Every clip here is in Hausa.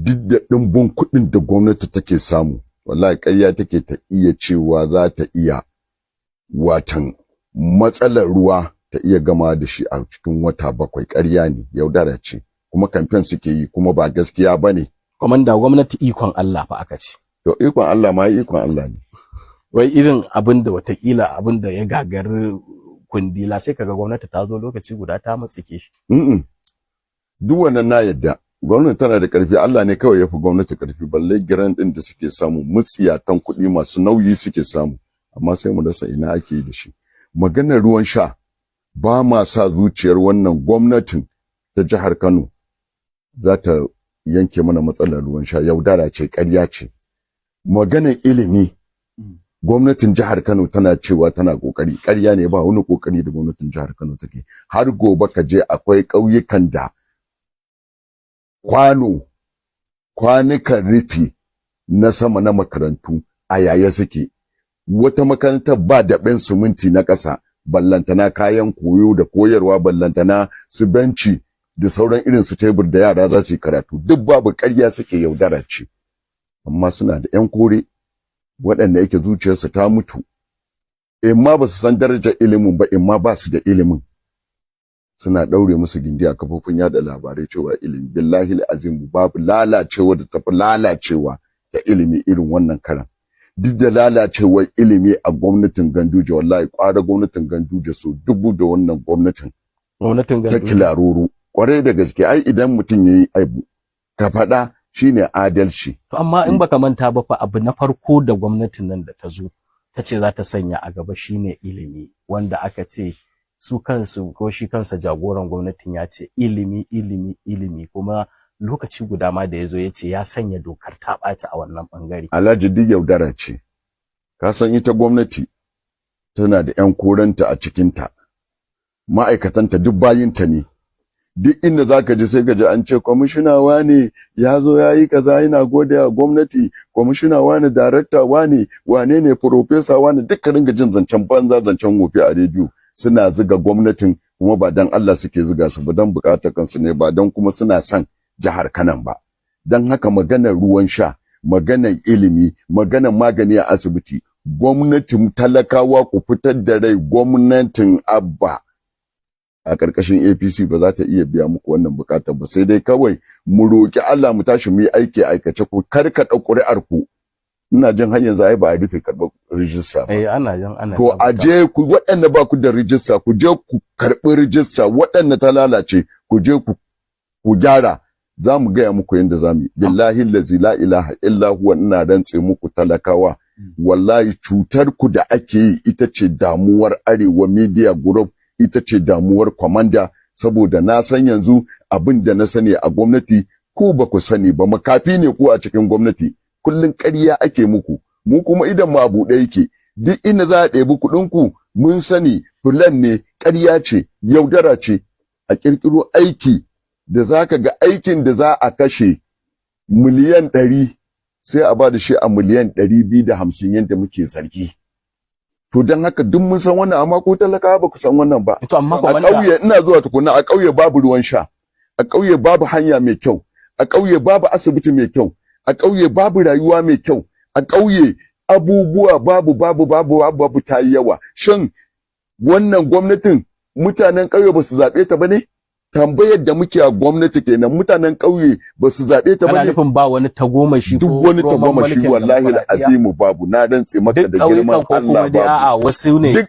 duk da ɗimbin kuɗin da gwamnati take samu wallahi ƙarya take ta iya cewa za ta iya watan matsalar ruwa ta iya gama da shi a cikin wata 7. ƙarya ne, yaudara ce, kuma kamfen suke yi kuma ba gaskiya bane. Komanda, gwamnati ikon Allah fa aka ce. To ikon Allah ma ikon Allah ne. Wai irin abinda watakila abinda ya gagari kundila sai kaga gwamnati ta zo lokaci guda ta matsike shi. Duk wannan na yadda gwamnati tana da ƙarfi, Allah ne kawai yafi gwamnati ƙarfi, balle giran din da suke samu mutsiyatan kuɗi masu nauyi suke samu, amma sai mu rasa ina ake yi da shi. Maganar ruwan sha ba ma sa zuciyar wannan gwamnatin ta jihar Kano za ta yanke mana matsalar ruwan sha, yaudara ce, ƙarya ce. Maganar ilimi gwamnatin jihar Kano tana cewa tana kokari, ƙarya ne, ba wani kokari da gwamnatin jihar Kano take. Har gobe ka je akwai ƙauyukan da kwanukan rufi na sama na makarantu a yaya suke, wata makarantar ba daɓen siminti na ƙasa, ballantana kayan koyo da koyarwa, ballantana su benci da sauran irin su tebur da yara za su yi karatu, duk babu, ƙarya suke, yaudara ce. Amma suna da 'yan kore waɗanda yake zuciyarsu ta mutu, imma ba su san darajar ilimin ba, imma ba su da ilimin, suna ɗaure musu gindi a kafofin yada labarai cewa ilimi, billahi azim babu lalacewa da tafi lalacewa da ilimi irin wannan karan. Duk da lalacewar ilimi a gwamnatin Ganduje, wallahi ƙwara gwamnatin Ganduje so 1000 da wannan gwamnatin ta Kilaroro. Ƙwarai da gaske, ai idan mutum yayi aibu ka faɗa shine adalci. To amma in baka manta ba fa, abu na farko da gwamnatin nan da ta zo ta ce za ta sanya a gaba shine ilimi, wanda aka ce su kansu ko shi kansa jagoran gwamnatin ya ce ilimi, kuma lokaci guda ma da yazo ya ce ya sanya dokar ta ɓaci a wannan bangare. Alhaji duk yaudara ce, ka san ita gwamnati tana da 'yan koranta a cikinta, ma'aikatanta duk bayinta ne. Duk inda zaka ji sai gaji an ce kwamishina wane ya zo ya yi kaza, yana gode wa gwamnati, kwamishina wane, darakta wane, wane ne profesa wane, duka ringa jin zancen banza zancen wofi a rediyo. Suna ziga gwamnatin, kuma ba dan Allah suke ziga su ba, dan bukatar kansu ne, ba dan kuma suna son jihar Kano ba. Dan haka maganar ruwan sha, maganar ilimi, maganar magani a asibiti, gwamnatin talakawa ku fitar da rai, gwamnatin Abba a ƙarƙashin APC ba za ta iya biya muku wannan bukatar ba, sai dai kawai mu roki Allah mu tashi mu yi aiki aikace, ku karkada ƙuri'ar ku. Ina jin har yanzu ai ba a rufe karɓar rijista ba. Ana to a je ku, waɗanda ba ku da rijista ku je ku karɓi rijista, waɗanda ta lalace ku je ku gyara. Za mu gaya muku yadda za mu yi. Billahi allazi la ilaha illa huwa, ina rantse muku talakawa, wallahi cutar ku da ake yi ita ce damuwar Arewa Media Group, ita ce damuwar Kwamanda, saboda na san yanzu abin da na sani a gwamnati ku ba ku sani ba, makafi ne ku a cikin gwamnati. Kullun ƙarya ake muku, mu kuma idan mu a buɗe yake, duk inda za a ɗebi kuɗin ku mun sani fulan ne, ƙarya ce, yaudara ce. A ƙirƙiro aiki da zaka ga aikin da za a kashe miliyan 100 sai a ba da shi a miliyan 250 yadda muke zargi. To dan haka duk mun san wannan, amma ko talakawa ba ku san wannan ba. To amma a ƙauye, ina zuwa tukuna, a ƙauye babu ruwan sha, a ƙauye babu hanya mai kyau, a ƙauye babu asibiti mai kyau, a ƙauye babu rayuwa mai kyau, a ƙauye abubuwa babu ta yi yawa. Shin wannan gwamnatin mutanen ƙauye ba su zaɓe ta ba ne? Tambayar da muke a gwamnati kenan, mutanen ƙauye ba su zaɓe ta ba ne? Kana nufin ba wani tagomashi, duk wani tagomashi wallahi al'azimu babu, na rantse maka da girman Allah babu. Wasu ne duk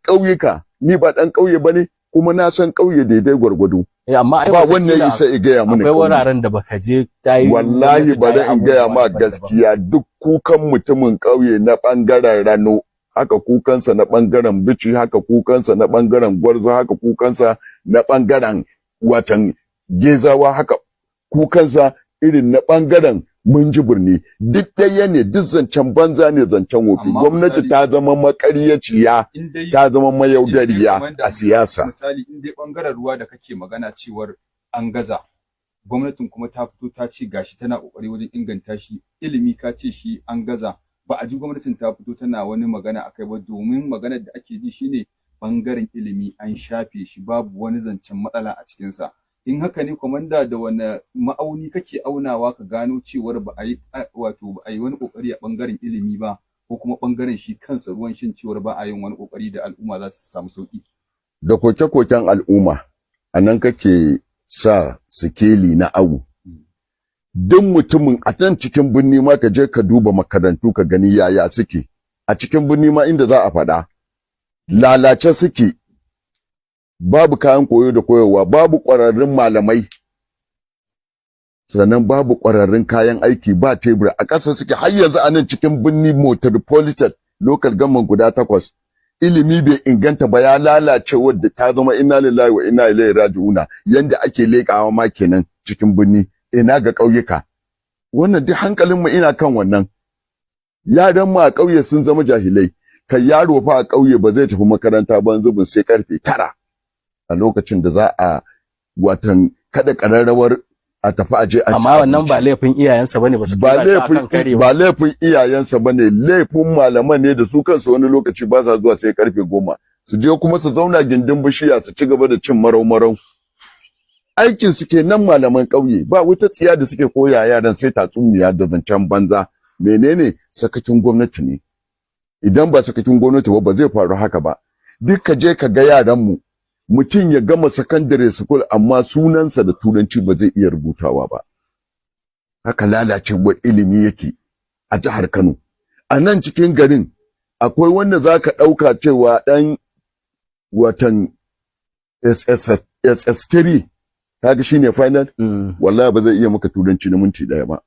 ƙauyuka, ni ba ɗan ƙauye ba ne, kuma na san ƙauye daidai gwargwado. Amma ba wannan isa i gaya mini. Akwai wuraren da baka je tayi. Wallahi bari in gaya ma gaskiya, duk kukan mutumin ƙauye na ɓangaren Rano, haka kukansa na ɓangaren Bici, haka kukansa na ɓangaren Gwarzo, haka kukansa na ɓangaren watan Gezawa, haka kukansa irin na ɓangaren Minjibir ne. Duk ɗaya ne, duk zancen banza ne, zancen wofi. Gwamnati ta zama maƙaryaciya, ta zama mayaudariya a siyasa. Misali, in dai ɓangaren ruwa da kake magana cewar an gaza, gwamnatin kuma ta fito ta ce gashi tana ƙoƙari wajen inganta shi, ilimi ka ce shi an gaza, ba a ji gwamnatin ta fito tana wani magana akai ba, domin maganar da ake ji shine bangaren ilimi an shafe shi, babu wani zancen matsala a cikinsa. in haka ne komanda da wani ma'auni kake aunawa ka gano cewar ba a yi wani kokari a bangaren ilimi ba ko kuma bangaren shi kansa ruwan shin cewar ba a yin wani kokari da al'umma za su samu sauki da koke-koken al'umma anan kake sa sikeli na awu duk mutumin a can cikin birni ma ka je ka duba makarantu ka gani yaya suke a cikin birni ma inda za a faɗa lalace suke babu kayan koyo da koyarwa babu ƙwararrun malamai sannan babu ƙwararrun kayan aiki ba tebur a ƙasa suke har yanzu a nan cikin birni metropolitan local government guda 8 ilimi bai inganta ba ya lalace wadda ta zama inna lillahi wa inna ilaihi raji'una yanda ake leƙawa ma kenan cikin birni ina ga ƙauyuka wannan duk hankalin mu ina kan wannan yaran mu a ƙauye sun zama jahilai kai yaro fa a ƙauye ba zai tafi makaranta ba zubin sai karfe 9 a lokacin da za a watan kada ƙararrawar a tafi aje a amma wannan ba laifin iyayensa bane ba su ba laifin iyayensa bane laifin malaman ne da su kansu wani lokaci ba sa zuwa sai karfe 10 su je kuma su zauna gindin bishiya su ci gaba da cin marau aikin su kenan malaman ƙauye ba wata tsiya da suke koya yaran sai tatsuniya da zancen banza menene sakakin gwamnati ne idan ba sakakin gwamnati ba zai faru haka ba duk ka je ka ga yaran mu mutum ya gama secondary school amma sunansa da turanci ba zai iya rubutawa ba haka lalacewar ilimi yake a jihar Kano a nan cikin garin akwai wanda zaka dauka cewa dan watan SS3 kaga shine final wallahi ba zai iya maka turanci na minti daya ba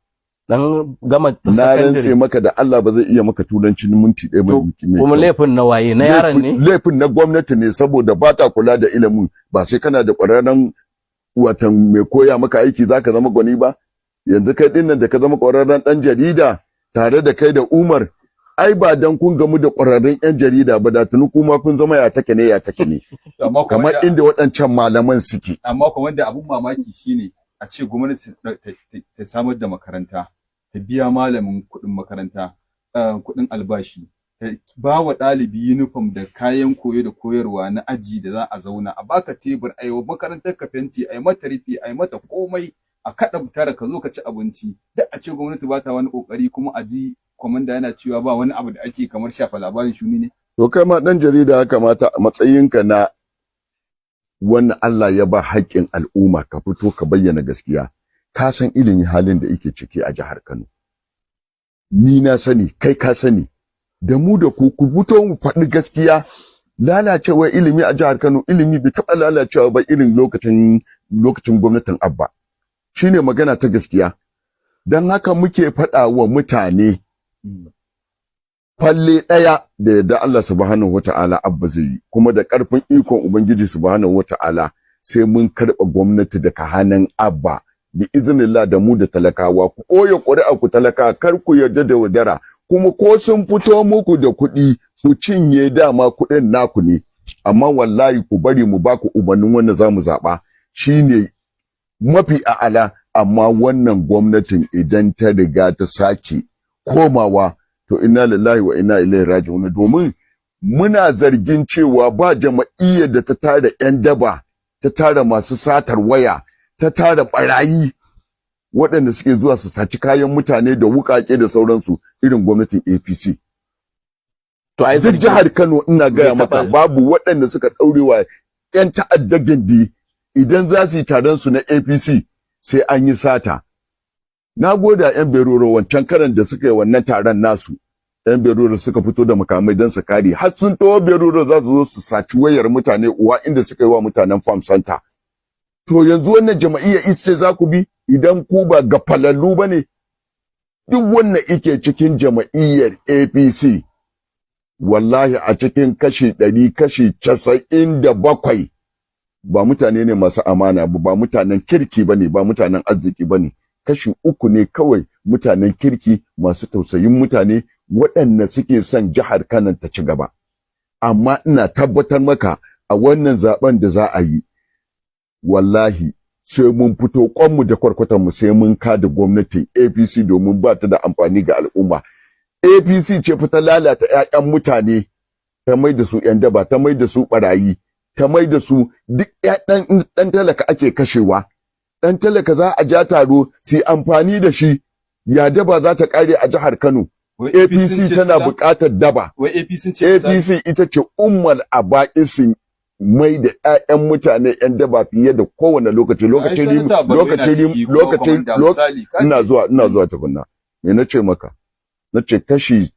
dan gama na rantse maka da Allah ba zai iya maka turanci na minti daya ba kuma laifin na waye na yaran ne laifin na gwamnati ne saboda ba ta kula da ilimin ba sai kana da ƙwararren watan mai koya maka aiki zaka zama gwani ba yanzu kai dinnan da ka zama ƙwararren dan jarida tare da kai da Umar ai ba dan kun gamu da ƙwararrun yan jarida ba da tuni kuma kun zama ya take ne kamar inda waɗancan malaman suke amma kuma wanda abun mamaki shine a ce gwamnati ta samar da makaranta ta biya malamin kuɗin makaranta kuɗin albashi ta ba wa ɗalibi uniform da kayan koyo da koyarwa na aji da za a zauna a baka tebur a yi wa makarantar ka fenti a yi mata rufi a yi mata komai a kaɗa tara ka zo ka ci abinci duk a ce gwamnati ba ta wani ƙoƙari kuma a ji kwamanda yana cewa ba wani abu da ake kamar shafa labarin shuni ne. To kai ma ɗan jarida ya kamata a matsayinka na wannan Allah ya ba haƙƙin al'umma ka fito ka bayyana gaskiya ka san ilimi halin da yake ciki a jihar Kano ni na sani kai ka sani da mu da ku fito mu faɗi gaskiya lalacewar ilimi a jihar Kano ilimi bai taɓa lalacewa ba irin lokacin gwamnatin Abba shine magana ta gaskiya dan haka muke faɗa wa mutane falle ɗaya da yadda Allah subhanahu wata'ala Abba zai yi kuma da ƙarfin ikon Ubangiji subhanahu wata'ala sai mun karɓa gwamnati daga hannun Abba bi iznillah da mu da talakawa ku koya ƙuri'a ku talaka kar ku yarda da wadara kuma ko sun fito muku da kuɗi ku cinye dama kuɗin naku ne amma wallahi ku bari mu ba ku umarnin wanda za mu zaɓa shine mafi a'ala amma wannan gwamnatin idan ta riga ta sake komawa to inna lillahi wa inna ilaihi raji'un domin muna zargin cewa ba jama'iyyar da ta tara yan daba ta tara masu satar waya ta tara barayi waɗanda suke zuwa su saci kayan mutane da wukake da sauransu irin gwamnatin APC to a yanzu jihar Kano ina gaya maka babu waɗanda suka ɗaurewa yan ta'adda gindi idan za su yi taron su na APC sai an yi sata na goda yan beroro wancan karan da suka yi wannan taron nasu yan beroro suka fito da makamai don su kare har sun tawo beroro za su zo su saci wayar mutane uwa inda suka yi wa mutanen farm center to yanzu wannan jama'iyya ita ce za ku bi idan ku ba ga falallu bane duk wannan ike cikin jama'iyyar APC wallahi a cikin kashi 100 kashi 97 ba mutane ne masu amana ba mutanen kirki bane ba mutanen arziki bane kashi 3 ne kawai mutanen kirki masu tausayin mutane waɗanda suke son jihar Kano ta ci gaba amma ina tabbatar maka a wannan zaben da za a yi wallahi sai mun fito kwanmu da kwarkwatan mu sai mun kada gwamnatin APC domin ba ta da amfani ga al'umma APC ce fa ta lalata ƴaƴan mutane ta mai da su ƴan daba ta mai da su barayi ta mai da su duk ɗan talaka ake kashewa. Ɗan talaka za a ja taro su amfani da shi, ya daba za ta ƙare a jihar Kano. APC tana buƙatar daba. APC ita ce ummal aba'isin mai da ƴaƴan mutane ƴan daba fiye da kowane lokaci. Ina zuwa tukunna. Me na ce maka? Na ce kashi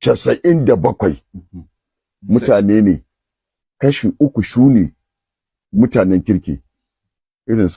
97 mutane ne, kashi 3 su ne mutanen kirki. Irin